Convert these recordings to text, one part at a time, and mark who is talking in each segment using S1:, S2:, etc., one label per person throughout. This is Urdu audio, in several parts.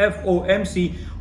S1: FOMC,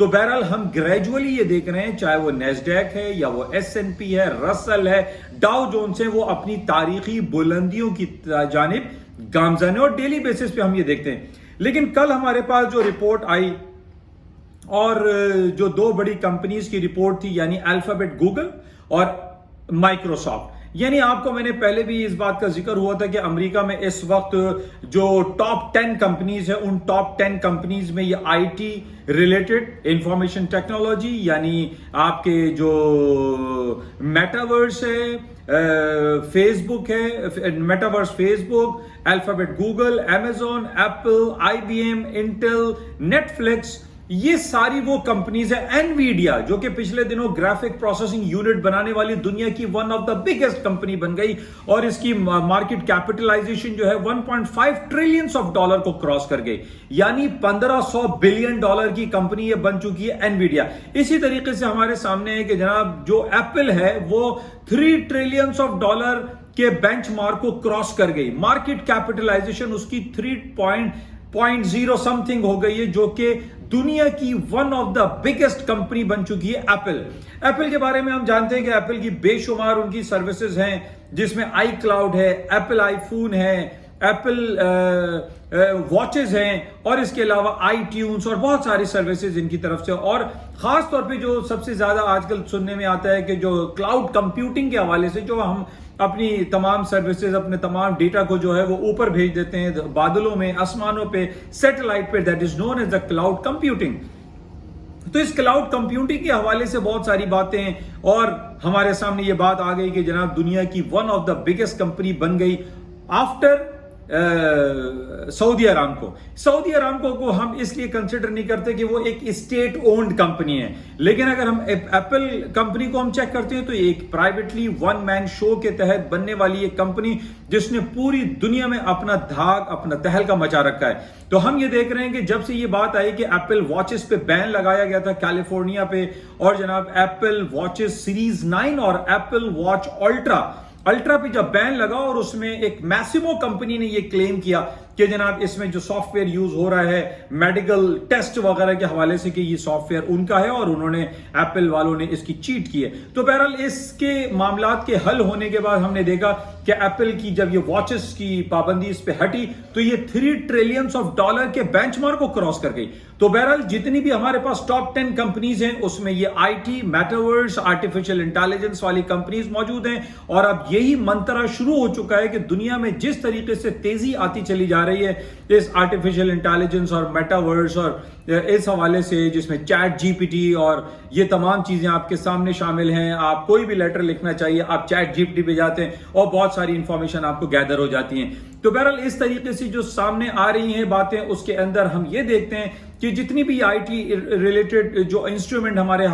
S1: تو بہرحال ہم گریجولی یہ دیکھ رہے ہیں، چاہے وہ نیسڈیک ہے یا وہ S&P ہے، رسل ہے، ڈاؤ جونز ہے، وہ اپنی تاریخی بلندیوں کی جانب گامزن ہے، اور ڈیلی بیسس پہ ہم یہ دیکھتے ہیں. لیکن کل ہمارے پاس جو رپورٹ آئی اور جو دو بڑی کمپنیز کی رپورٹ تھی، یعنی الفابیٹ گوگل اور مائکروسافٹ. یعنی آپ کو میں نے پہلے بھی اس بات کا ذکر ہوا تھا کہ امریکہ میں اس وقت جو ٹاپ 10 کمپنیز ہیں، ان ٹاپ 10 کمپنیز میں یہ I T related, information technology, یعنی آپ کے جو میٹاورس ہے، فیس بک ہے، metaverse Facebook, Alphabet Google, Amazon, Apple, IBM، Intel, Netflix, یہ ساری وہ کمپنیز ہیں. انویڈیا جو کہ پچھلے دنوں گرافک پروسیسنگ یونٹ بنانے والی دنیا کی one of the biggest company بن گئی، اور اس کی مارکیٹ کیپٹلائزیشن جو ہے $1.5 ٹریلین کو کراس کر گئی، یعنی $1500 بلین کی کمپنی یہ بن چکی ہے انویڈیا. اسی طریقے سے ہمارے سامنے ہے کہ جناب جو ایپل ہے وہ $3 ٹریلین کے بینچ مارک کو کراس کر گئی. مارکیٹ کیپٹلائزیشن اس کی 3.0 سم تھنگ ہو گئی ہے، جو کہ دنیا کی one of the biggest company بن چکی ہے ایپل. ایپل کے بارے میں ہم جانتے ہیں کہ ایپل کی بے شمار ان کی سروسز ہیں، جس میں آئی کلاؤڈ ہے، ایپل آئی فون ہے، ایپل واچز ہیں، اور اس کے علاوہ آئی ٹیونز اور بہت ساری سروسز ان کی طرف سے. اور خاص طور پہ جو سب سے زیادہ آج کل سننے میں آتا ہے کہ جو کلاؤڈ کمپیوٹنگ کے حوالے سے جو ہم اپنی تمام سروسز، اپنے تمام ڈیٹا کو جو ہے وہ اوپر بھیج دیتے ہیں بادلوں میں، آسمانوں پہ، سیٹلائٹ پہ، that is known as the cloud computing. تو اس کلاؤڈ کمپیوٹنگ کے حوالے سے بہت ساری باتیں ہیں، اور ہمارے سامنے یہ بات آ گئی کہ جناب دنیا کی one of the biggest company بن گئی آفٹر سعودی ارامکو. سعودی ارامکو کو ہم اس لیے کنسیڈر نہیں کرتے کہ وہ ایک اسٹیٹ اونڈ کمپنی ہے، لیکن اگر ہم ایپل کمپنی کو ہم چیک کرتے ہیں تو یہ ایک پرائیویٹلی ون مین شو کے تحت بننے والی ایک کمپنی جس نے پوری دنیا میں اپنا دھاگ، اپنا تہلکہ مچا رکھا ہے. تو ہم یہ دیکھ رہے ہیں کہ جب سے یہ بات آئی کہ ایپل واچز پہ بین لگایا گیا تھا کیلیفورنیا پہ، اور جناب ایپل واچز سیریز 9 اور ایپل واچ الٹرا پہ جب بین لگا، اور اس میں ایک میسیمو کمپنی نے یہ کلیم کیا کہ جناب اس میں جو سافٹ ویئر یوز ہو رہا ہے میڈیکل ٹیسٹ وغیرہ کے حوالے سے کہ یہ سافٹ ویئر ان کا ہے، اور انہوں نے ایپل والوں نے اس کی چیٹ کی ہے. تو بہرحال اس کے معاملات کے حل ہونے کے بعد ہم نے دیکھا کہ ایپل کی جب یہ واچز کی پابندی اس پہ ہٹی تو یہ $3 ٹریلین کے بینچ مارک کو کراس کر گئی. تو بہرحال جتنی بھی ہمارے پاس ٹاپ 10 کمپنیز ہیں اس میں یہ I T, metaverse, artificial intelligence والی کمپنیز موجود ہیں. اور اب یہی منترا شروع ہو چکا ہے کہ دنیا میں جس طریقے سے تیزی آتی چلی جا رہی ہے اس آرٹیفیشل انٹیلیجنس اور میٹاورس اور اس حوالے سے، جس میں چیٹ جی پی ٹی اور یہ تمام چیزیں آپ کے سامنے شامل ہیں. آپ کوئی بھی لیٹر لکھنا چاہیے، آپ چیٹ جی پی ٹی پہ جاتے ہیں اور بہت ساری انفارمیشن آپ کو گیدر ہو جاتی ہیں. تو بہرحال اس طریقے سے جو سامنے آ رہی ہیں باتیں، اس کے اندر ہم یہ دیکھتے ہیں کہ جتنی بھی آئی ٹی ریلیٹڈ جو انسٹرومنٹ ہمارے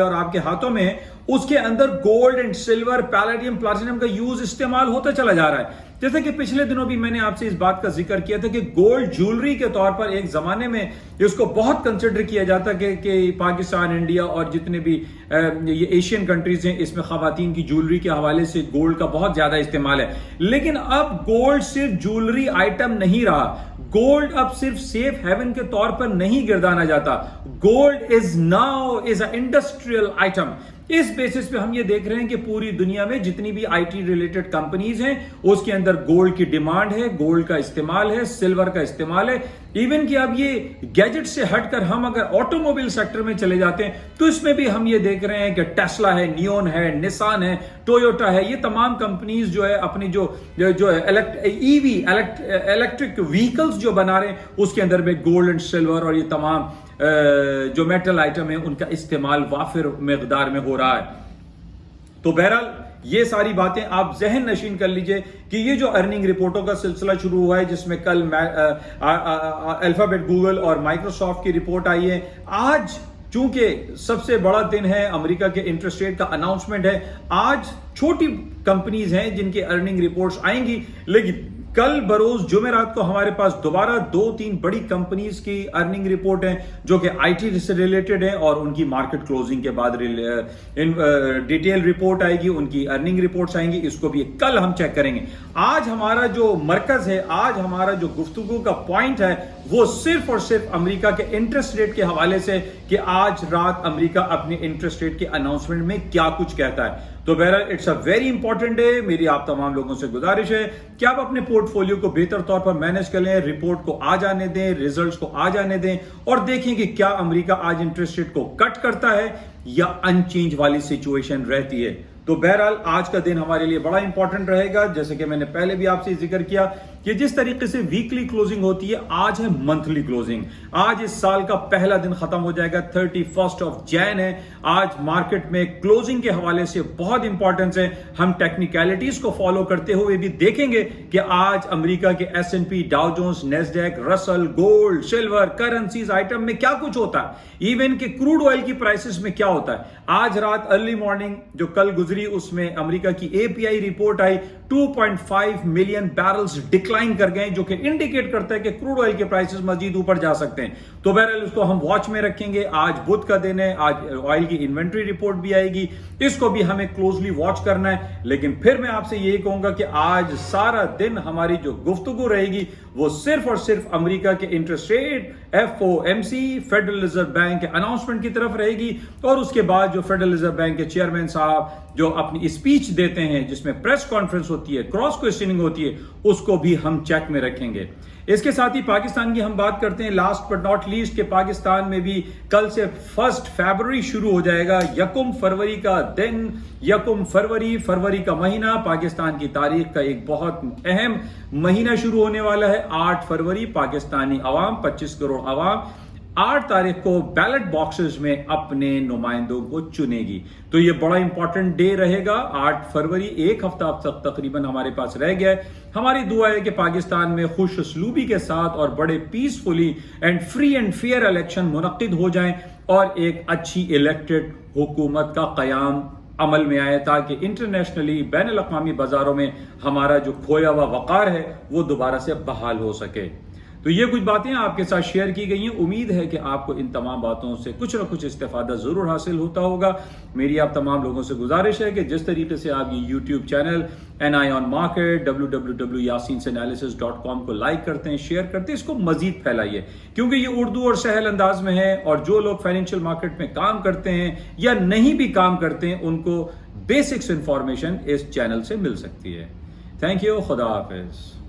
S1: اور آپ کے ہاتھوں میں ہے، اس کے اندر gold and silver, palladium, platinum کا یوز استعمال ہوتا چلا جا رہا ہے. جیسے کہ پچھلے دنوں بھی میں نے آپ سے اس بات کا ذکر کیا تھا کہ گولڈ جیولری کے طور پر ایک زمانے میں اس کو بہت کنسیڈر کیا جاتا کہ پاکستان، انڈیا اور جتنے بھی یہ ایشین کنٹریز ہیں، اس میں خواتین کی جیولری کے حوالے سے گولڈ کا بہت زیادہ استعمال ہے. لیکن اب گولڈ صرف جیولری آئٹم نہیں رہا. گولڈ اب صرف سیف ہیون کے طور پر نہیں گردانا جاتا. Gold is now is a industrial item. اس بیسس پہ ہم یہ دیکھ رہے ہیں کہ پوری دنیا میں جتنی بھی آئی ٹی ریلیٹڈ کمپنیز ہیں اس کے اندر گولڈ کی ڈیمانڈ ہے، گولڈ کا استعمال ہے، سلور کا استعمال ہے. ایون کہ اب یہ گیجٹ سے ہٹ کر ہم اگر آٹو موبائل سیکٹر میں چلے جاتے ہیں تو اس میں بھی ہم یہ دیکھ رہے ہیں کہ ٹیسلا ہے، نیون ہے، نسان ہے، ٹویوٹا ہے، یہ تمام کمپنیز جو ہے اپنی جو ای وی الیکٹرک وہیکلز جو بنا رہے ہیں اس کے اندر میں گولڈ اینڈ سلور اور یہ تمام جو میٹل آئٹم ہیں ان کا استعمال وافر مقدار میں ہو رہا ہے. تو بہرحال یہ ساری باتیں آپ ذہن نشین کر لیجئے کہ یہ جو ارننگ رپورٹوں کا سلسلہ شروع ہوا ہے، جس میں کل الفابیٹ، گوگل اور مائکروسافٹ کی رپورٹ آئی ہے. آج چونکہ سب سے بڑا دن ہے، امریکہ کے انٹرسٹ ریٹ کا اناؤنسمنٹ ہے، آج چھوٹی کمپنیز ہیں جن کے ارننگ رپورٹس آئیں گی، لیکن کل بروز جمعرات کو ہمارے پاس دوبارہ 2-3 بڑی کمپنیز کی ارننگ رپورٹ ہیں جو کہ آئی ٹی سے ریلیٹڈ ہیں، اور ان کی مارکیٹ کلوزنگ کے بعد ڈیٹیل رپورٹ آئے گی، ان کی ارننگ رپورٹس آئیں گی. اس کو بھی کل ہم چیک کریں گے. آج ہمارا جو مرکز ہے، آج ہمارا جو گفتگو کا پوائنٹ ہے وہ صرف اور صرف امریکہ کے انٹرسٹ ریٹ کے حوالے سے کہ آج رات امریکہ اپنے انٹرسٹ ریٹ کے اناؤنسمنٹ میں کیا کچھ کہتا ہے. تو بہرحال it's a very important day. میری آپ تمام لوگوں سے گزارش ہے کہ آپ اپنے پورٹ فولیو کو بہتر طور پر مینج کر لیں, رپورٹ کو آ جانے دیں, ریزلٹس کو آ جانے دیں, اور دیکھیں کہ کیا امریکہ آج انٹرسٹ ریٹ کو کٹ کرتا ہے یا ان چینج والی سچویشن رہتی ہے. تو بہرحال آج کا دن ہمارے لیے بڑا امپورٹنٹ رہے گا. جیسے کہ میں نے پہلے بھی آپ سے ذکر کیا کہ جس طریقے سے ویکلی کلوزنگ ہوتی ہے, آج ہے منتھلی کلوزنگ. آج اس سال کا پہلا دن ختم ہو جائے گا, 31 جن ہے. آج مارکیٹ میں کلوزنگ کے حوالے سے بہت امپورٹنس ہے. ہم ٹیکنیکلٹیز کو فالو کرتے ہوئے بھی دیکھیں گے کہ آج امریکہ کے S&P, ڈاؤ جونز, نیسڈیک, رسل, گولڈ, سلور, کرنسیز آئٹم میں کیا کچھ ہوتا ہے, ایون کہ کروڈ آئل کی پرائسز میں کیا ہوتا ہے. آج رات ارلی مارننگ جو کل گزری اس میں امریکہ کی API رپورٹ آئی, 2.5 ملین بیرلز ڈکلائن کر گئے, جو کہ انڈیکیٹ کرتا ہے کہ کروڈ آئل کے پرائسز مزید اوپر جا سکتے ہیں. تو بہرحال اس کو ہم واچ میں رکھیں گے. آج بدھ کا دن ہے, آج آئل کی انوینٹری رپورٹ بھی آئے گی, اس کو بھی ہمیں کلوزلی واچ کرنا ہے. لیکن پھر میں آپ سے یہی کہوں گا کہ آج سارا دن ہماری جو گفتگو رہے گی وہ صرف اور صرف امریکہ کے interest rate, FOMC, federal reserve bank کے اناؤنسمنٹ کی طرف رہے گی. اور اس کے بعد جو فیڈرل ریزرو بینک کے چیئرمین صاحب جو اپنی اسپیچ دیتے ہیں جس میں پریس کانفرنس ہوتی ہے, کراس کوسچننگ ہوتی ہے, اس کو بھی ہم چیک میں رکھیں گے. اس کے ساتھ ہی پاکستان کی ہم بات کرتے ہیں لاسٹ بٹ ناٹ لیسٹ کہ پاکستان میں بھی کل سے 1 فروری شروع ہو جائے گا. 1 فروری کا دن, 1 فروری کا مہینہ پاکستان کی تاریخ کا ایک بہت اہم مہینہ شروع ہونے والا ہے. 8 فروری پاکستانی عوام, 25 کروڑ عوام 8 تاریخ کو بیلٹ باکسز میں اپنے نمائندوں کو چنے گی. تو یہ بڑا امپورٹنٹ ڈے رہے گا. 8 فروری, ایک ہفتہ اب تک تقریباً ہمارے پاس رہ گیا ہے. ہماری دعا ہے کہ پاکستان میں خوش اسلوبی کے ساتھ اور بڑے peacefully and free and fair election منعقد ہو جائیں اور ایک اچھی الیکٹڈ حکومت کا قیام عمل میں آئے, تاکہ انٹرنیشنلی بین الاقوامی بازاروں میں ہمارا جو کھویا ہوا وقار ہے وہ دوبارہ سے بحال ہو سکے. تو یہ کچھ باتیں آپ کے ساتھ شیئر کی گئی ہیں. امید ہے کہ آپ کو ان تمام باتوں سے کچھ نہ کچھ استفادہ ضرور حاصل ہوتا ہوگا. میری آپ تمام لوگوں سے گزارش ہے کہ جس طریقے سے آپ یہ YouTube channel NI on Market, www.yasinanalysis.com کو لائک کرتے ہیں, شیئر کرتے ہیں, اس کو مزید پھیلائیے, کیونکہ یہ اردو اور سہل انداز میں ہے, اور جو لوگ فائنینشیل مارکیٹ میں کام کرتے ہیں یا نہیں بھی کام کرتے ہیں ان کو بیسکس انفارمیشن اس چینل سے مل سکتی ہے. Thank you. خدا حافظ.